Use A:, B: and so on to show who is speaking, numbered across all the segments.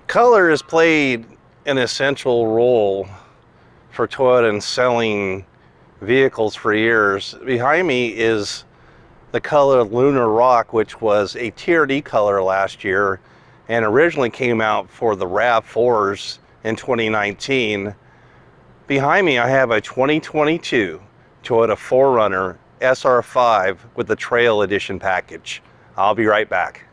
A: Color has played an essential role for Toyota in selling vehicles for years. Behind me is the color Lunar Rock, which was a TRD color last year and originally came out for the RAV4s in 2019. Behind me I have a 2022 Toyota 4Runner SR5 with the Trail Edition package. I'll be right back.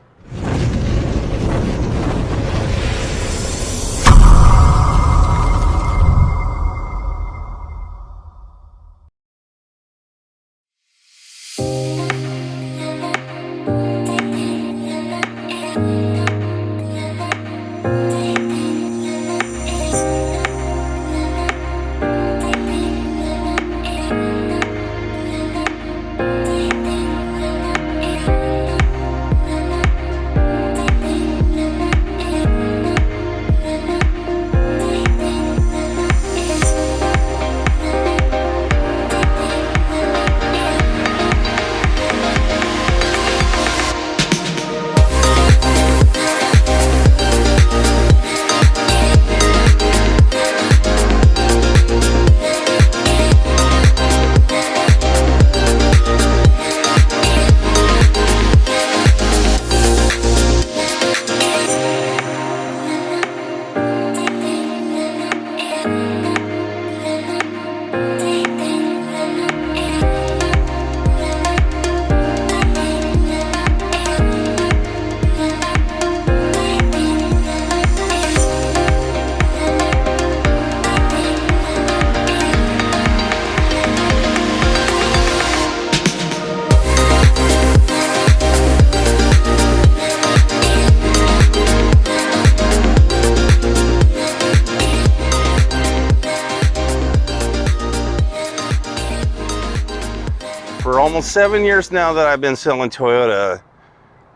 A: For almost 7 years now that I've been selling Toyota,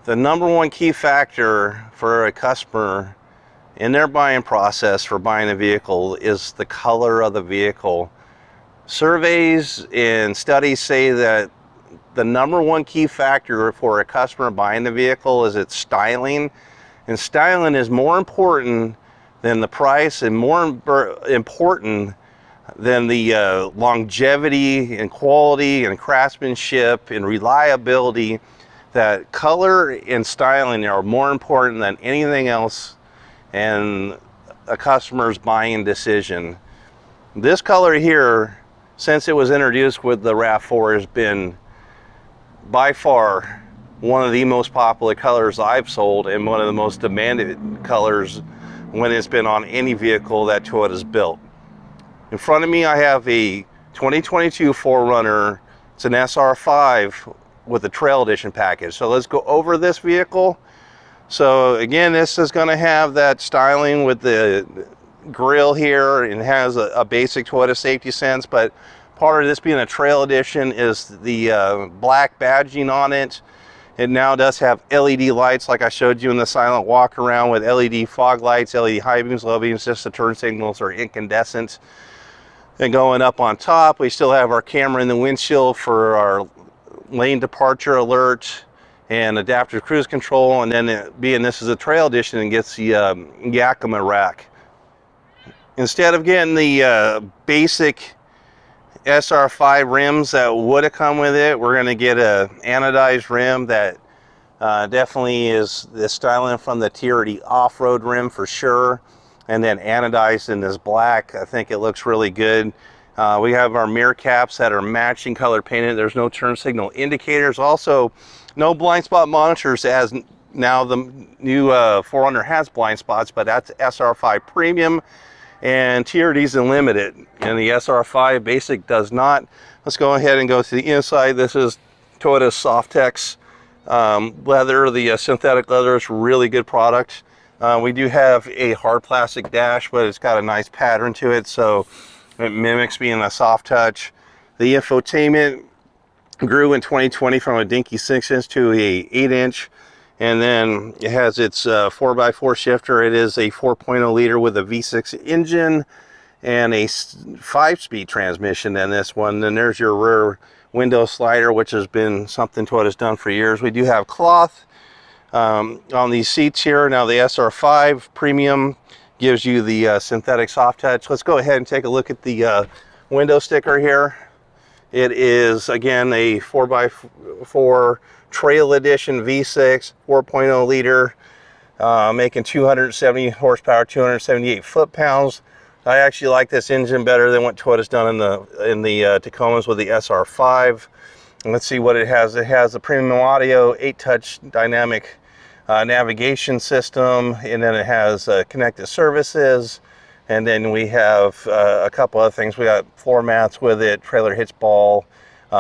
A: the number one key factor for a customer in their buying process for buying a vehicle is the color of the vehicle. Surveys and studies say that the number one key factor for a customer buying the vehicle is its styling, and styling is more important than the price and more important than the longevity and quality and craftsmanship and reliability. That color and styling are more important than anything else in a customer's buying decision. This color here, since it was introduced with the RAV4, has been by far one of the most popular colors I've sold and one of the most demanded colors when it's been on any vehicle that Toyota's built. In front of me I have a 2022 4Runner. It's an SR5 with the Trail Edition package. So let's go over this vehicle. So again, this is going to have that styling with the grille here, and has a basic Toyota safety sense, but part of this being a Trail Edition is the black badging on it. It now does have LED lights like I showed you in the silent walk around, with LED fog lights, LED high beams, low beams, just the turn signals are incandescent. And going up on top, we still have our camera in the windshield for our lane departure alert and adaptive cruise control. And then being this is a Trail Edition, and gets the Yakima rack. Instead of getting the basic SR5 rims that would have come with it, we're going to get a anodized rim that definitely is the styling from the TRD off-road rim for sure, and then anodized in this black. I think it looks really good. We have our mirror caps that are matching color painted. There's no turn signal indicators. Also, no blind spot monitors, as now the new 4Runner has blind spots, but that's SR5 Premium and TRD's Unlimited, and the SR5 Basic does not. Let's go ahead and go to the inside. This is Toyota's Softex leather. The synthetic leather is a really good product. We do have a hard plastic dash, but it's got a nice pattern to it, so it mimics being a soft touch. The infotainment grew in 2020 from a dinky 6-inch to a 8-inch, and then it has its 4x4 shifter. It is a 4.0 liter with a V6 engine and a 5-speed transmission in this one. Then there's your rear window slider, which has been something Toyota's done for years. We do have cloth on these seats here. Now the SR5 Premium gives you the synthetic soft touch. Let's go ahead and take a look at the window sticker here. It is, again, a 4x4 Trail Edition V6, 4.0 liter, making 270 horsepower, 278 foot-pounds. I actually like this engine better than what Toyota's done in the Tacomas with the SR5. And let's see what it has. It has a premium audio, 8-touch dynamic navigation system, and then it has connected services. And then we have a couple other things. We got floor mats with it, trailer hitch ball,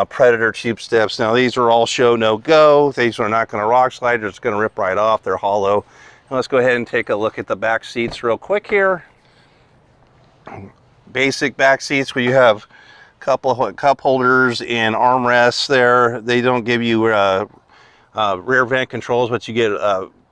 A: Predator tube steps. Now these are all show no go. These are not going to rock slide. They're just going to rip right off. They're hollow. And let's go ahead and take a look at the back seats real quick here. Basic back seats where you have a couple of cup holders and armrests there. They don't give you rear vent controls, but you get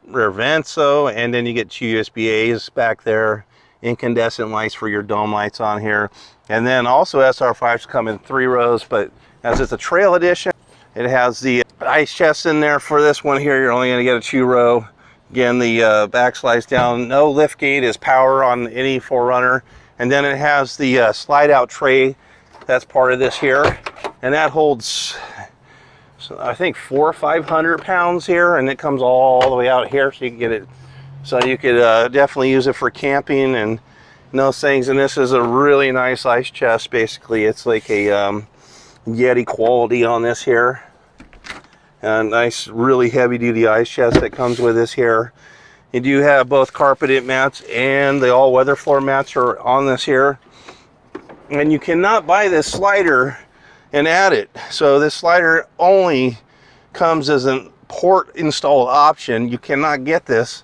A: rear vents though, and then you get 2 USB-A's back there. Incandescent lights for your dome lights on here. And then also SR5s come in 3 rows, but as it's a Trail Edition, it has the ice chest in there. For this one here, you're only going to get a 2-row. Again, the back slides down. No lift gate is power on any 4Runner. And then it has the slide out tray. That's part of this here. And that holds, so I think 400 or 500 pounds here. And it comes all the way out here, so you can get it. So you could definitely use it for camping and those things. And this is a really nice ice chest. Basically, it's like a Yeti quality on this here. A nice, really heavy-duty ice chest that comes with this here. You do have both carpeted mats and the all-weather floor mats are on this here. And you cannot buy this slider and add it. So this slider only comes as a port installed option. You cannot get this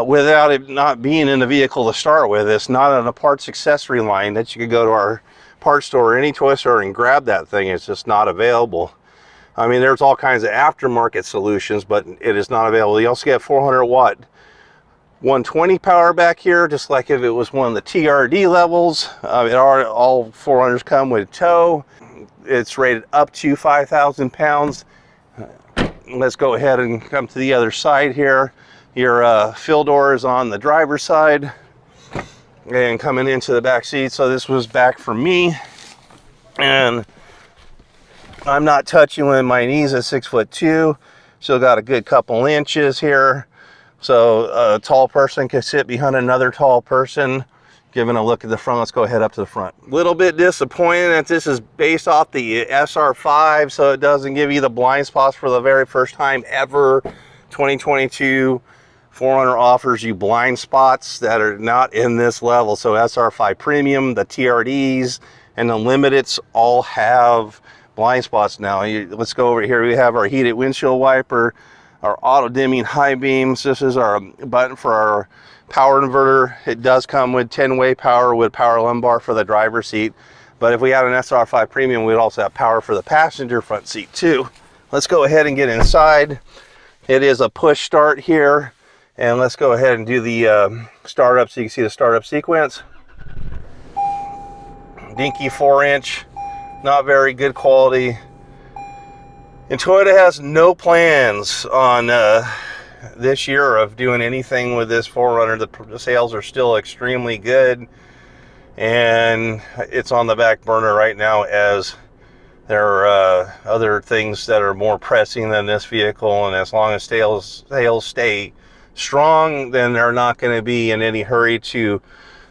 A: without it not being in the vehicle to start with. It's not on a parts accessory line that you could go to our parts store or any toy store and grab that thing. It's just not available. I mean, there's all kinds of aftermarket solutions, but it is not available. You also get 400 watt 120 power back here, just like if it was one of the TRD levels. All 400s come with tow. It's rated up to 5,000 pounds. Let's go ahead and come to the other side here. Your fill door is on the driver's side and coming into the back seat. So this was back for me, and I'm not touching with my knees at 6'2". Still got a good couple inches here. So a tall person can sit behind another tall person. Giving a look at the front, let's go ahead up to the front. Little bit disappointed that this is based off the SR5, so it doesn't give you the blind spots for the very first time ever. 2022 4Runner offers you blind spots that are not in this level. So SR5 Premium, the TRDs, and the Limiteds all have blind spots now. Let's go over here. We have our heated windshield wiper, our auto dimming high beams. This is our button for our power inverter. It does come with 10-way power with power lumbar for the driver's seat. But if we had an SR5 Premium, we'd also have power for the passenger front seat too. Let's go ahead and get inside. It is a push start here. And let's go ahead and do the startup so you can see the startup sequence. Dinky 4-inch, not very good quality. And Toyota has no plans on this year of doing anything with this 4Runner. The sales are still extremely good, and it's on the back burner right now as there are other things that are more pressing than this vehicle. And as long as sales stay strong, then they're not going to be in any hurry to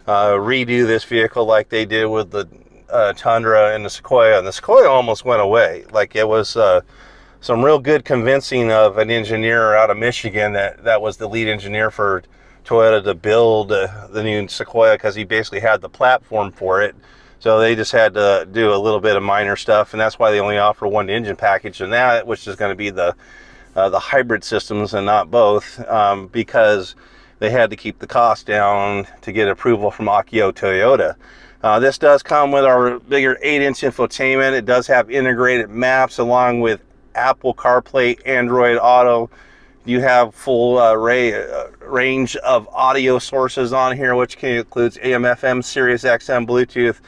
A: redo this vehicle like they did with the Tundra and the Sequoia. And the Sequoia almost went away. Like, it was some real good convincing of an engineer out of Michigan that was the lead engineer for Toyota to build the new Sequoia, because he basically had the platform for it. So they just had to do a little bit of minor stuff, and that's why they only offer one engine package, and that, which is going to be the hybrid systems and not both, because they had to keep the cost down to get approval from Akio Toyota. This does come with our bigger 8-inch infotainment. It does have integrated maps along with Apple CarPlay, Android Auto. You have full range of audio sources on here, which includes AM, FM, Sirius XM, Bluetooth,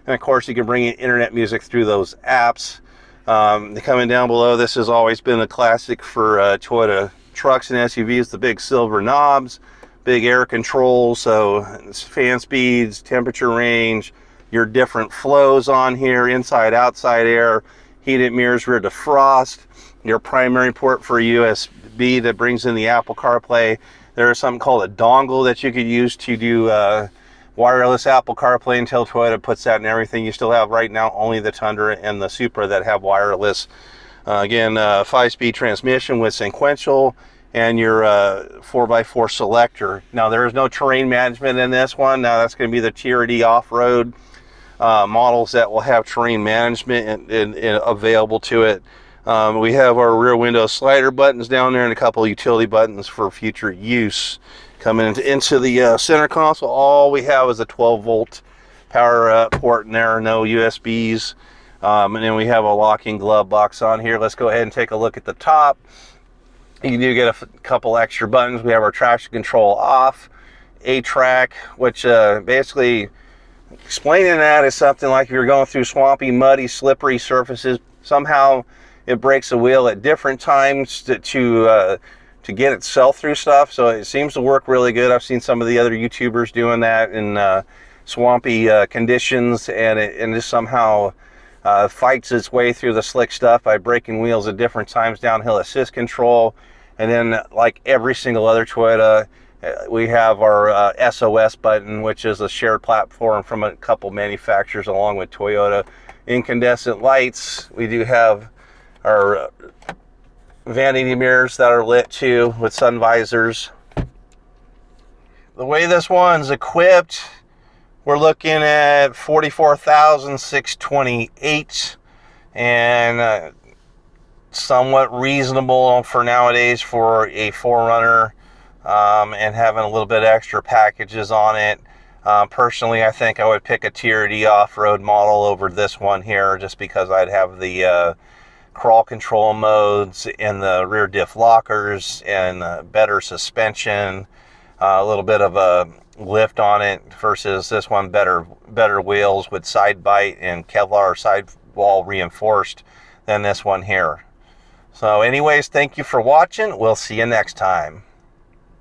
A: and of course you can bring in internet music through those apps. Coming down below, this has always been a classic for Toyota trucks and SUVs, the big silver knobs, big air controls, so fan speeds, temperature range, your different flows on here, inside, outside air, heated mirrors, rear defrost, your primary port for USB that brings in the Apple CarPlay. There's something called a dongle that you could use to do wireless Apple CarPlay until Toyota puts that in everything. You still have right now only the Tundra and the Supra that have wireless. Again, 5-speed transmission with sequential, and your 4x4 selector. Now there is no terrain management in this one. Now that's going to be the TRD off-road models that will have terrain management and available to it. We have our rear window slider buttons down there and a couple of utility buttons for future use. Coming into the center console, all we have is a 12-volt power port in there, no USBs. And then we have a locking glove box on here. Let's go ahead and take a look at the top. You do get a couple extra buttons. We have our traction control off, A-track, which basically explaining that is something like if you're going through swampy, muddy, slippery surfaces, somehow it breaks the wheel at different times to get itself through stuff. So it seems to work really good. I've seen some of the other YouTubers doing that in swampy conditions, and it just somehow fights its way through the slick stuff by breaking wheels at different times. Downhill assist control, and then like every single other Toyota, we have our SOS button, which is a shared platform from a couple manufacturers along with Toyota. Incandescent lights. We do have our vanity mirrors that are lit too with sun visors. The way this one's equipped, we're looking at $44,628, and somewhat reasonable for nowadays for a 4Runner, and having a little bit extra packages on it. Personally, I think I would pick a TRD off-road model over this one here, just because I'd have the crawl control modes and the rear diff lockers and better suspension, a little bit of a lift on it versus this one, better wheels with side bite and Kevlar sidewall reinforced than this one here. So anyways, thank you for watching. We'll see you next time.